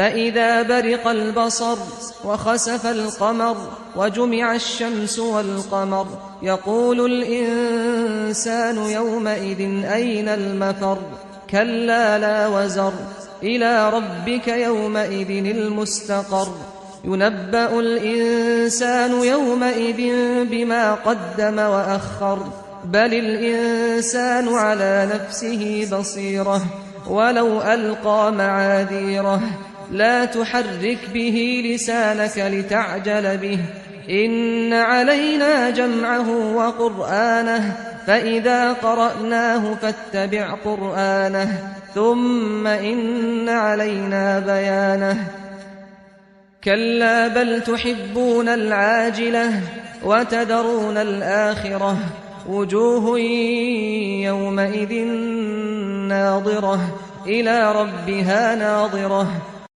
فإذا برق البصر وخسف القمر وجمع الشمس والقمر يقول الإنسان يومئذ أين المفر كلا لا وزر إلى ربك يومئذ المستقر ينبأ الإنسان يومئذ بما قدم وأخر بل الإنسان على نفسه بصيرة ولو ألقى معاذيره لا تحرك به لسانك لتعجل به إن علينا جمعه وقرآنه فإذا قرأناه فاتبع قرآنه ثم إن علينا بيانه كلا بل تحبون العاجلة وتذرون الآخرة وجوه يومئذ ناظرة إلى ربها ناظرة